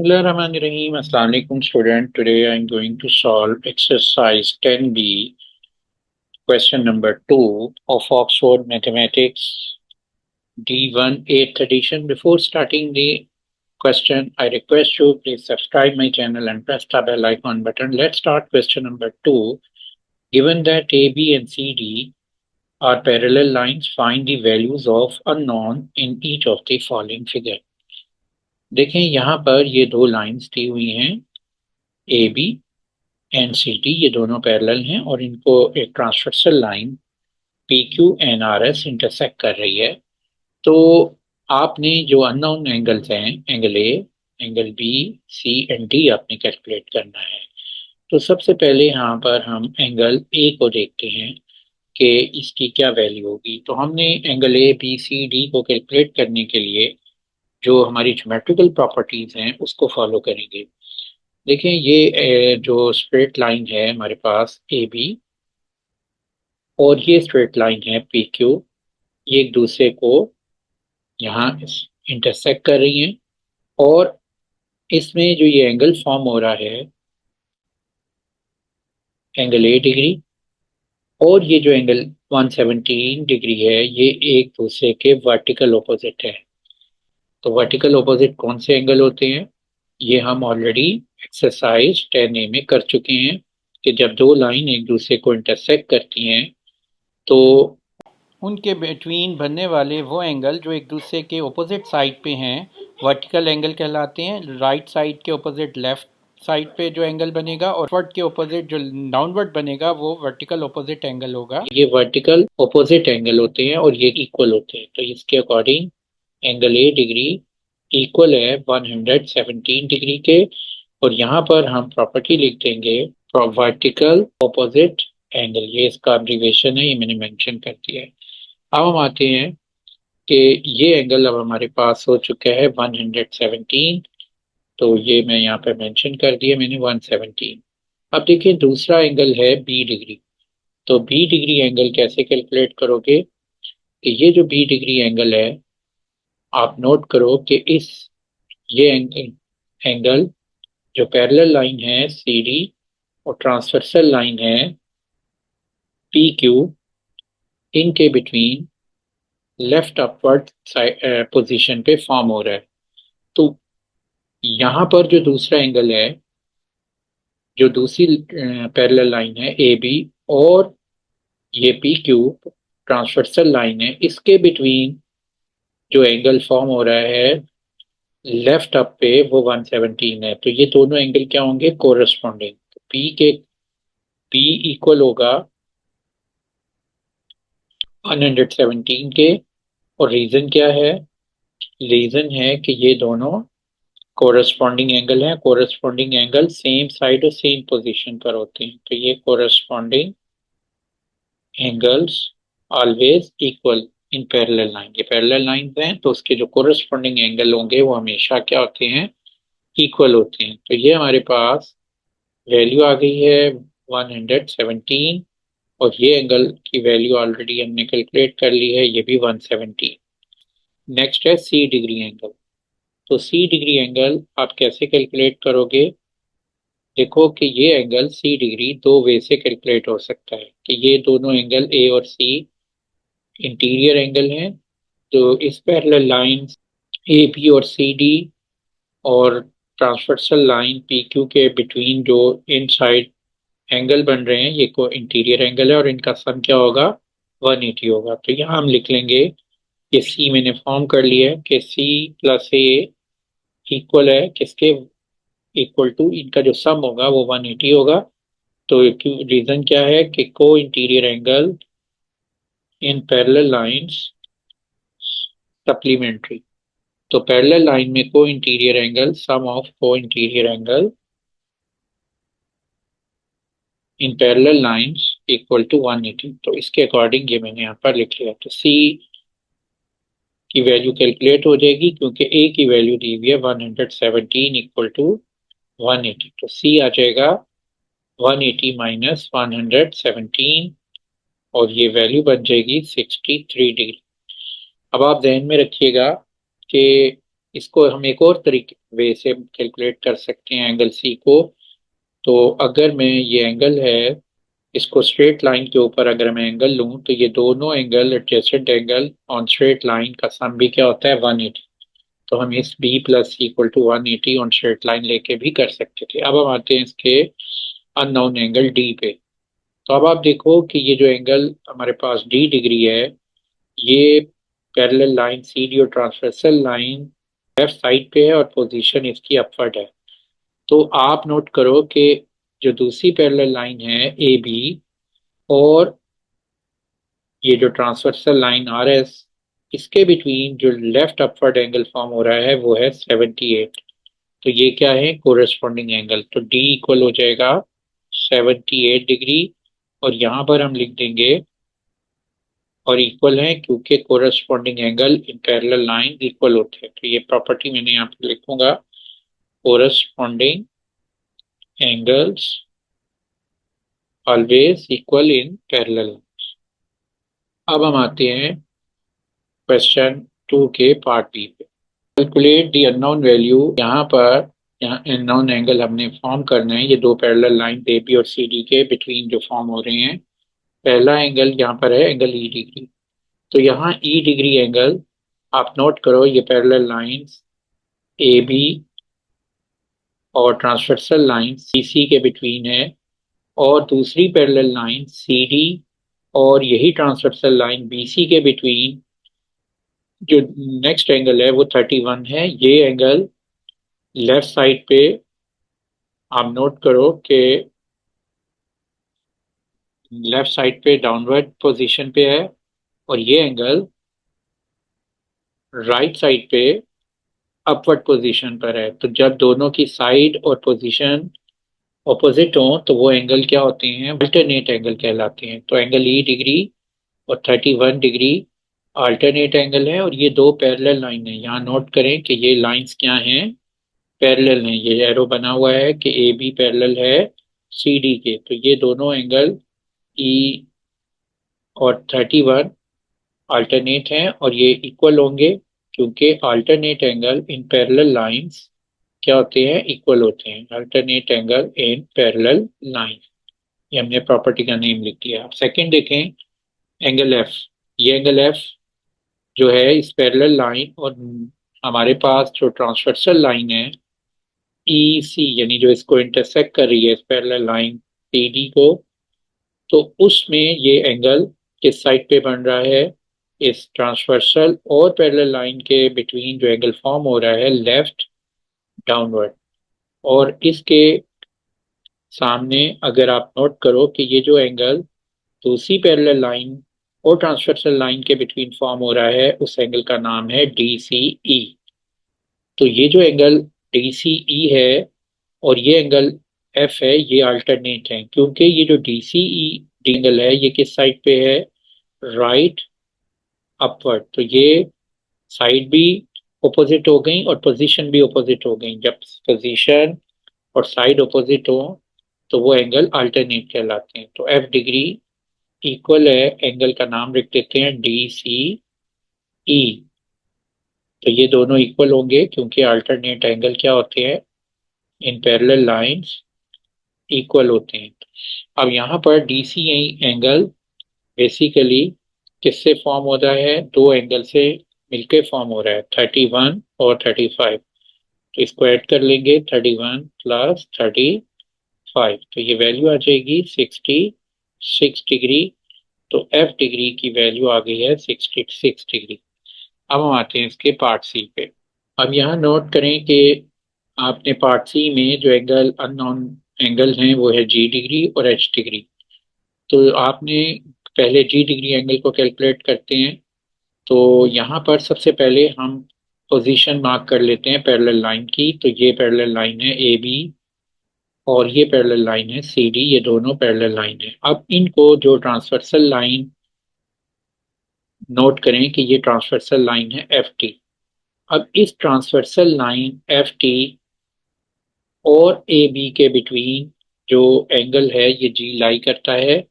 Bismillahirrahmanirrahim. Assalamu alaikum student. Today I am going to solve exercise 10B, question number 2 of Oxford Mathematics D1 8th edition. Before starting the question, I request you please subscribe my channel and press the bell icon button. Let's start question number 2. Given that AB and CD are parallel lines, find the values of unknown in each of the following figure. देखें यहाँ पर ये दो lines दी हुई हैं A B and C D, ये दोनों पैरेलल हैं और इनको एक transversal line P Q N R S intersect कर रही है। तो आपने जो अननोन एंगल्स हैं, angle A, angle B, C and D, आपने कैलकुलेट करना है। तो सबसे पहले यहाँ पर हम एंगल ए को देखते हैं कि इसकी क्या वैल्यू होगी। तो हमने angle A B C D को कैलकुलेट करने के लिए जो हमारी ज्योमेट्रिकल प्रॉपर्टीज हैं उसको फॉलो करेंगे। देखें ये जो स्ट्रेट लाइन है हमारे पास ए बी और ये स्ट्रेट लाइन है पी क्यू, ये एक दूसरे को यहाँ इंटरसेक्ट कर रही हैं और इसमें जो ये एंगल फॉर्म हो रहा है एंगल ए डिग्री, और ये जो एंगल 117 डिग्री है ये एक दूसरे के वर्टिकल ऑपोजिट है। तो वर्टिकल ऑपोजिट कौन से एंगल होते हैं, ये हम ऑलरेडी एक्सरसाइज 10A में कर चुके हैं कि जब दो लाइन एक दूसरे को इंटरसेक्ट करती हैं तो उनके बिटवीन बनने वाले वो एंगल जो एक दूसरे के ऑपोजिट साइड पे हैं वर्टिकल एंगल कहलाते हैं। राइट साइड के ऑपोजिट लेफ्ट साइड पे जो एंगल बनेगा और अपवर्ड के ऑपोजिट जो डाउनवर्ड बनेगा वो वर्टिकल ऑपोजिट एंगल होगा। ये वर्टिकल ऑपोजिट एंगल होते हैं और ये इक्वल होते हैं। तो इसके according angle A degree equal है 117 डिग्री के, और यहाँ पर हम प्रॉपर्टी लिख देंगे वर्टिकल ऑपोजिट एंगल, ये इसका एब्रीविएशन है, ये मैंने मेंशन कर दिया है। अब हम आते हैं कि ये एंगल अब हमारे पास हो चुका है 117, तो ये मैं यहाँ पे मेंशन कर दिया मैंने 117। अब देखिए दूसरा एंगल है बी डिग्री। तो बी डिग्री एंगल कैसे कैलकुलेट करोगे कि ये जो बी डिग्री एंगल है आप नोट करो कि इस ये एंगल जो पैरेलल लाइन है सी डी और ट्रांसवर्सल लाइन है पी क्यू, इनके बिटवीन लेफ्ट अपवर्ड पोजीशन पे फॉर्म हो रहा है। तो यहाँ पर जो दूसरा एंगल है, जो दूसरी पैरेलल लाइन है ए बी और ये पी क्यू ट्रांसवर्सल लाइन है, इसके बिटवीन जो एंगल फॉर्म हो रहा है लेफ्ट अप पे वो 117 है। तो ये दोनों एंगल क्या होंगे, कोरस्पॉन्डिंग। तो पी इक्वल होगा 117 के, और रीजन क्या है, रीजन है कि ये दोनों कोरस्पॉन्डिंग एंगल हैं। कोरस्पॉन्डिंग एंगल सेम साइड और सेम पोजीशन पर होते हैं, तो ये corresponding angles always equal in parallel line. ये पैरेलल लाइन हैं तो उसके जो कोरस्पॉन्डिंग एंगल होंगे वो हमेशा क्या होते हैं, इक्वल होते हैं। तो ये हमारे पास वैल्यू आ गई है 117, और ये एंगल की वैल्यू ऑलरेडी हमने कैलकुलेट कर ली है, ये भी 117। नेक्स्ट है सी डिग्री एंगल। तो सी डिग्री एंगल आप कैसे कैलकुलेट करोगे, देखो कि ये एंगल सी डिग्री दो वे से कैलकुलेट हो सकता है कि ये दोनों एंगल ए और सी इंटीरियर एंगल हैं। तो इस पैरेलल लाइन ए बी और सी डी और ट्रांसवर्सल लाइन पी क्यू के बिटवीन जो इन साइड एंगल बन रहे हैं ये को इंटीरियर एंगल है और इनका सम क्या होगा, 180 होगा। तो यहाँ हम लिख लेंगे कि सी मैंने फॉर्म कर लिया है कि सी प्लस ए इक्वल है किसके, इक्वल टू इनका जो सम होगा वो 180 होगा। तो रीजन क्या है कि cointerior angle in parallel lines supplementary. तो पैरेलल लाइन में cointerior angle sum of cointerior angle in parallel lines equal to 180। तो इसके अकॉर्डिंग ये मैंने यहाँ पर लिख लिया। तो सी की वैल्यू कैलकुलेट हो जाएगी क्योंकि ए की वैल्यू दी हुई है 117 इक्वल टू 180। तो सी आ जाएगा 180 माइनस 117 और ये वैल्यू बन जाएगी 63 डिग्री। अब आप ध्यान में रखिएगा कि इसको हम एक और तरीके वे से कैलकुलेट कर सकते हैं एंगल सी को। तो अगर मैं ये एंगल है, इसको स्ट्रेट लाइन के ऊपर अगर मैं एंगल लूं तो ये दोनों angle adjacent angle on straight line का सम भी क्या होता है 180। तो हम इस B plus equal to 180 on straight line लेके भी कर सकते थे। अब हम आते हैं इसके अननोन एंगल डी पे। तो अब आप देखो कि ये जो एंगल हमारे पास डी डिग्री है, ये पैरेलल लाइन सी डी और ट्रांसवर्सल लाइन लेफ्ट साइड पे है और पोजीशन इसकी अपवर्ड है। तो आप नोट करो कि जो दूसरी पैरेलल लाइन है ए बी और ये जो ट्रांसवर्सल लाइन आर एस, इसके बिटवीन जो लेफ्ट अपवर्ड एंगल फॉर्म हो रहा है वो है 78। तो ये क्या है कोरेस्पॉन्डिंग एंगल। तो डी इक्वल हो जाएगा 78 डिग्री और यहाँ पर हम लिख देंगे और इक्वल है क्योंकि corresponding angle in parallel line equal होते हैं। तो ये प्रॉपर्टी मैंने यहाँ पे लिखूंगा, corresponding angles always equal in parallel. अब हम आते हैं क्वेश्चन 2 के पार्ट बी पे। Calculate the unknown value. यहाँ पर यहाँ अननोन एंगल हमने फॉर्म करना है, ये दो पैरेलल लाइन ए बी और सी डी के बिटवीन जो फॉर्म हो रहे हैं। पहला एंगल यहाँ पर है एंगल ई डिग्री। तो यहाँ ई डिग्री एंगल आप नोट करो, ये पैरेलल लाइंस ए बी और ट्रांसवर्सल लाइन सी सी के बिटवीन है और दूसरी पैरेलल लाइन सी डी और यही ट्रांसवर्सल लाइन बी सी के बिटवीन जो नेक्स्ट एंगल है वो 31 है। ये एंगल लेफ्ट साइड पे आप नोट करो कि लेफ्ट साइड पे डाउनवर्ड पोजीशन पे है और ये एंगल राइट साइड पे अपवर्ड पोजीशन पर है। तो जब दोनों की साइड और पोजीशन ऑपोजिट हो तो वो एंगल क्या होते हैं, अल्टरनेट एंगल कहलाते हैं। तो एंगल ई डिग्री और 31 डिग्री अल्टरनेट एंगल है और ये दो पैरेलल लाइन है। यहाँ नोट करें कि ये लाइंस क्या हैं, पैरेलल हैं। ये एरो बना हुआ है कि ए बी पैरेलल है सी डी के। तो ये दोनों एंगल ई और 31 अल्टरनेट हैं और ये इक्वल होंगे क्योंकि alternate angle in parallel lines क्या होते हैं, इक्वल होते हैं। Alternate angle in parallel line, ये हमने प्रॉपर्टी का नेम लिख लिया। अब सेकंड देखें, एंगल एफ। ये एंगल एफ जो है इस पैरेलल लाइन और हमारे पास जो ट्रांसवर्सल लाइन है ई सी, यानी जो इसको इंटरसेक्ट कर रही है इस पैरेलल लाइन सी डी को, तो उसमें ये एंगल किस साइड पे बन रहा है, इस ट्रांसवर्सल और पैरेलल लाइन के बिटवीन जो एंगल फॉर्म हो रहा है लेफ्ट डाउनवर्ड। और इसके सामने अगर आप नोट करो कि ये जो एंगल दूसरी पैरेलल लाइन और ट्रांसवर्सल लाइन के बिटवीन फॉर्म हो रहा है उस एंगल का नाम है डी सी ई। तो ये जो एंगल डी सी ई है और ये एंगल एफ है, ये अल्टरनेट है क्योंकि ये जो डी सी ई एंगल है ये किस साइड पे है, राइट अपवर्ड। तो ये साइड भी ऑपोजिट हो गई और पोजीशन भी ऑपोजिट हो गई। जब पोजीशन और साइड ऑपोजिट हो तो वो एंगल अल्टरनेट कहलाते हैं। तो एफ डिग्री इक्वल है, एंगल का नाम लिख देते हैं डी सी ई। तो ये दोनों इक्वल होंगे क्योंकि अल्टरनेट एंगल क्या होते हैं, इन पैरेलल लाइंस इक्वल होते हैं। अब यहाँ पर डी सी एंगल बेसिकली किससे फॉर्म हो रहा है, दो एंगल से मिलके फॉर्म हो रहा है, 31 और 35। तो इसको ऐड कर लेंगे 31 प्लस 35, तो ये वैल्यू आ जाएगी 66 डिग्री। तो एफ डिग्री की वैल्यू आ गई है 66 डिग्री। अब हम आते हैं इसके पार्ट सी पे। अब यहाँ नोट करें कि आपने पार्ट सी में जो एंगल अननोन एंगल हैं वो है जी डिग्री और एच डिग्री। तो आपने पहले जी डिग्री एंगल को कैलकुलेट करते हैं। तो यहाँ पर सबसे पहले हम पोजीशन मार्क कर लेते हैं पैरेलल लाइन की। तो ये पैरेलल लाइन है ए बी और ये पैरेलल लाइन है सी डी, ये दोनों पैरेलल लाइन है। अब इनको जो ट्रांसवर्सल लाइन नोट करें कि ये ट्रांसवर्सल लाइन है एफ टी। अब इस ट्रांसवर्सल लाइन एफ टी और ए बी के बिटवीन जो एंगल है ये जी लाई करता है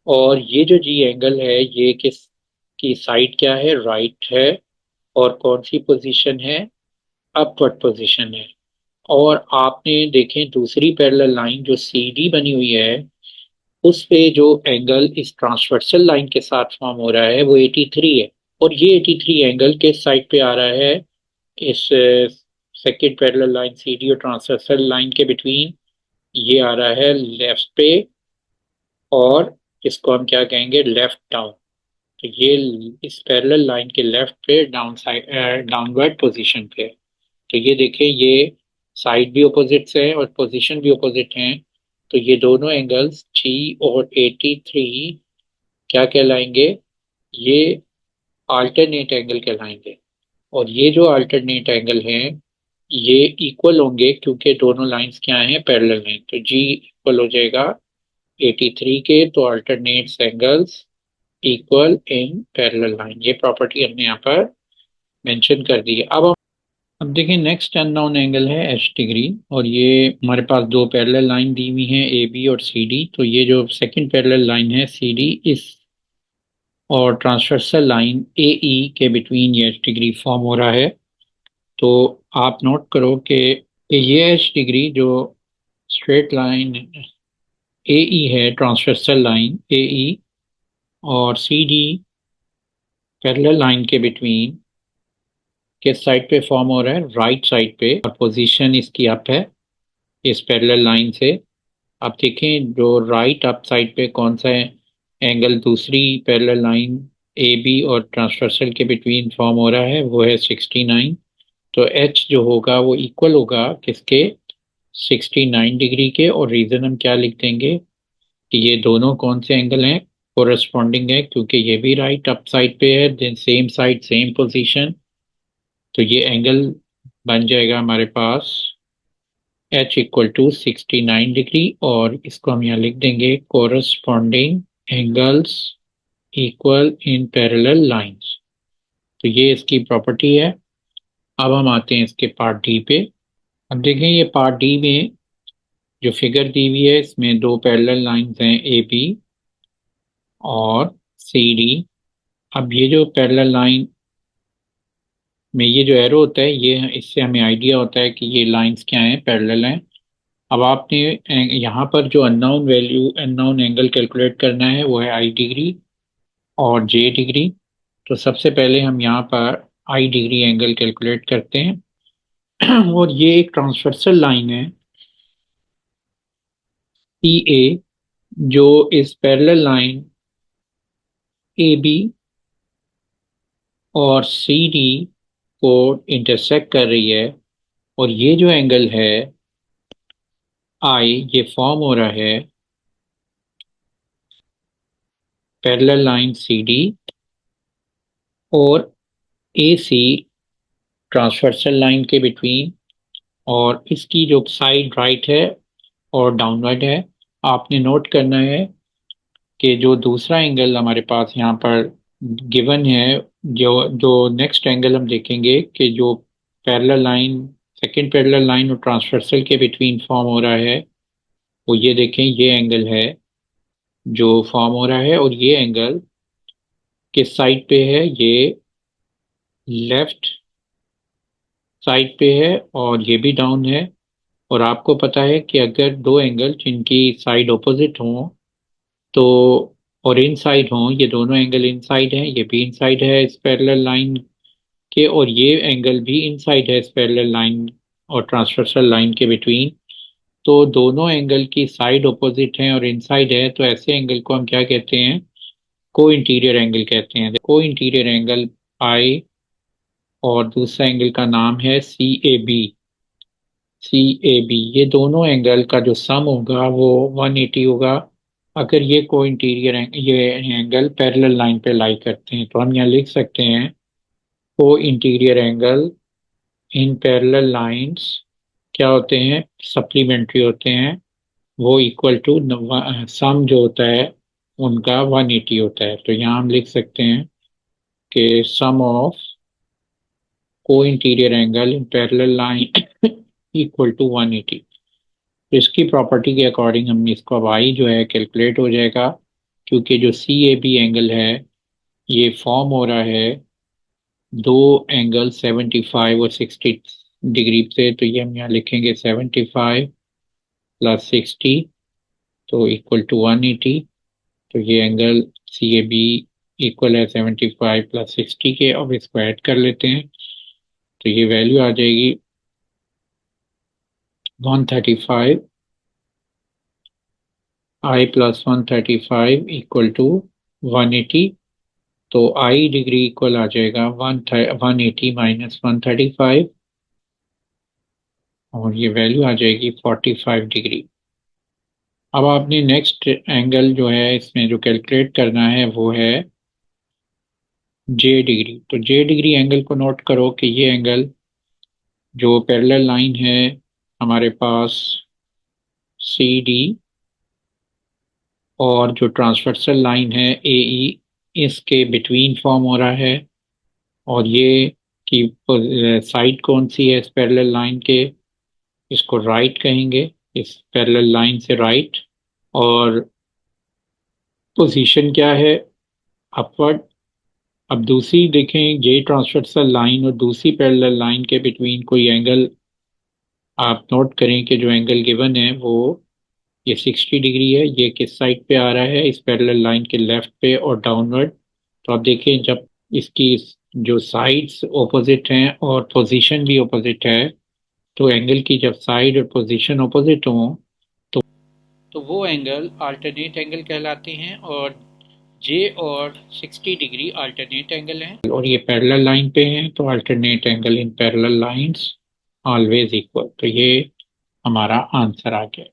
और ये जो जी एंगल है ये किस की साइड क्या है, राइट है। और कौन सी पोजीशन है, अपवर्ड पोजीशन है। और आपने देखें दूसरी पैरेलल लाइन जो सी डी बनी हुई है उस पे जो एंगल इस ट्रांसवर्सल लाइन के साथ फॉर्म हो रहा है वो 83 है। और ये 83 एंगल किस साइड पे आ रहा है, इस second parallel line C D और ट्रांसवर्सल लाइन के बिटवीन, ये आ रहा है लेफ्ट पे, और इसको हम क्या कहेंगे, लेफ्ट डाउन। तो ये इस पैरेलल लाइन के लेफ्ट पे डाउन साइड डाउनवर्ड पोजीशन पे है। तो ये देखें, ये साइड भी अपोजिट्स है और पोजीशन भी अपोजिट हैं। तो ये दोनों एंगल्स जी और 83 क्या कहलाएंगे, ये अल्टरनेट एंगल कहलाएंगे। और ये जो अल्टरनेट एंगल हैं ये इक्वल होंगे क्योंकि दोनों लाइंस क्या हैं, पैरेलल हैं। तो जी इक्वल हो जाएगा 83 के, तो alternate angles equal in parallel line. ये प्रॉपर्टी हमने यहाँ पर मेंशन कर दी है। अब देखिए नेक्स्ट अननोन एंगल है एच डिग्री, और ये हमारे पास दो पैरेलल लाइन दी हुई हैं ए बी और सी डी। तो ये जो सेकंड पैरेलल लाइन है सी डी, इस और ट्रांसवर्सल लाइन ए ई के बिटवीन ये एच डिग्री फॉर्म हो रहा है। तो आप नोट करो कि ये एच डिग्री जो स्ट्रेट लाइन ए ई है, ट्रांसवर्सल लाइन ए ई और सी डी पैरेलल लाइन के बिटवीन किस साइड पे फॉर्म हो रहा है, राइट साइड पे, और पोजीशन इसकी अप है इस पैरेलल लाइन से। आप देखें जो राइट अप साइड पे कौन सा एंगल दूसरी पैरेलल लाइन ए बी और ट्रांसवर्सल के बिटवीन फॉर्म हो रहा है वो है 69। तो एच जो होगा वो इक्वल होगा किसके, 69 डिग्री के। और रीज़न हम क्या लिख देंगे कि ये दोनों कौन से एंगल हैं, कोरस्पॉन्डिंग है, क्योंकि ये भी राइट अप साइड पे है, then same side same position. तो ये एंगल बन जाएगा हमारे पास एच इक्वल टू 69 डिग्री, और इसको हम यहाँ लिख देंगे corresponding angles equal in parallel lines. तो ये इसकी प्रॉपर्टी है। अब हम आते हैं इसके पार्ट डी पे। अब देखें ये पार्ट डी में जो फिगर दी हुई है इसमें दो पैरेलल लाइंस हैं ए बी और सी डी। अब ये जो पैरेलल लाइन में ये जो एरो होता है, ये इससे हमें आइडिया होता है कि ये लाइंस क्या हैं, पैरेलल हैं। अब आपने यहाँ पर जो unknown value unknown angle calculate करना है वो है आई डिग्री और जे डिग्री। तो सबसे पहले हम यहाँ पर आई डिग्री एंगल कैलकुलेट करते हैं। और ये एक ट्रांसवर्सल लाइन है सी ए, जो इस पैरेलल लाइन ए बी और सी डी को इंटरसेक्ट कर रही है। और ये जो एंगल है आई, ये फॉर्म हो रहा है पैरेलल लाइन सी डी और ए सी ट्रांसवर्सल लाइन के बिटवीन। और इसकी जो साइड राइट है और डाउनवर्ड है। आपने नोट करना है कि जो दूसरा एंगल हमारे पास यहाँ पर गिवन है, जो जो नेक्स्ट एंगल हम देखेंगे कि जो parallel line second parallel line और ट्रांसवर्सल के बिटवीन फॉर्म हो रहा है, वो ये देखें, ये एंगल है जो फॉर्म हो रहा है। और ये एंगल किस साइड पे है, ये लेफ्ट साइड पे है, और ये भी डाउन है। और आपको पता है कि अगर दो एंगल जिनकी साइड ऑपोजिट हों तो, और इन साइड हों, ये दोनों एंगल इन साइड है, ये भी इन साइड है इस पैरेलल लाइन के, और ये एंगल भी इन साइड है इस पैरेलल लाइन और ट्रांसवर्सल लाइन के बिटवीन। तो दोनों एंगल की साइड ऑपोजिट हैं और इन साइड है, तो ऐसे एंगल को हम क्या कहते हैं, को इंटीरियर एंगल कहते हैं। को इंटीरियर एंगल आई, और दूसरा एंगल का नाम है सी A B. C A B, ये दोनों एंगल का जो सम होगा वो 180 होगा अगर ये को इंटीरियर ये एंगल पैरेलल लाइन पे लाई करते हैं। तो हम यहाँ लिख सकते हैं को interior angle in parallel lines क्या होते हैं, सप्लीमेंट्री होते हैं। वो इक्वल टू सम जो होता है उनका 180 होता है। तो यहाँ हम लिख सकते हैं कि sum of cointerior angle in parallel line equal to 180। तो इसकी प्रॉपर्टी के अकॉर्डिंग हम इसको अब आई जो है कैलकुलेट हो जाएगा, क्योंकि जो सी ए बी एंगल है ये फॉर्म हो रहा है दो एंगल 75 और 60 डिग्री से, तो ये हम यहाँ लिखेंगे 75 प्लस 60 तो इक्वल टू 180। तो ये angle C A B equal है 75 प्लस 60 के। अब इसको ऐड कर लेते हैं तो ये वैल्यू आ जाएगी 135 आई प्लस 135 इक्वल टू 180। तो आई डिग्री इक्वल आ जाएगा 180 माइनस 135 और ये वैल्यू आ जाएगी 45 डिग्री। अब आपने नेक्स्ट एंगल जो है इसमें जो कैलकुलेट करना है वो है जे डिग्री। तो जे डिग्री एंगल को नोट करो कि ये एंगल जो पैरेलल लाइन है हमारे पास सी डी और जो ट्रांसवर्सल लाइन है ए ई, इसके बिटवीन फॉर्म हो रहा है। और ये की साइड कौन सी है इस पैरेलल लाइन के, इसको राइट कहेंगे, इस पैरेलल लाइन से राइट। और पोजीशन क्या है, अपवर्ड। अब दूसरी देखें, जे ट्रांसवर्सल लाइन और दूसरी पैरेलल लाइन के बिटवीन कोई एंगल आप नोट करें कि जो एंगल गिवन है वो ये 60 डिग्री है। ये किस साइड पे आ रहा है, इस पैरेलल लाइन के लेफ्ट पे और डाउनवर्ड। तो आप देखें जब इसकी जो साइड्स ऑपोजिट हैं और पोजीशन भी ऑपोजिट है, तो एंगल की जब साइड और पोजीशन ऑपोजिट हो तो वो एंगल अल्टरनेट एंगल कहलाते हैं। और जे और 60 डिग्री अल्टरनेट एंगल हैं और ये पैरेलल लाइन पे हैं, तो alternate angle in parallel lines always equal. तो ये हमारा आंसर आ गया।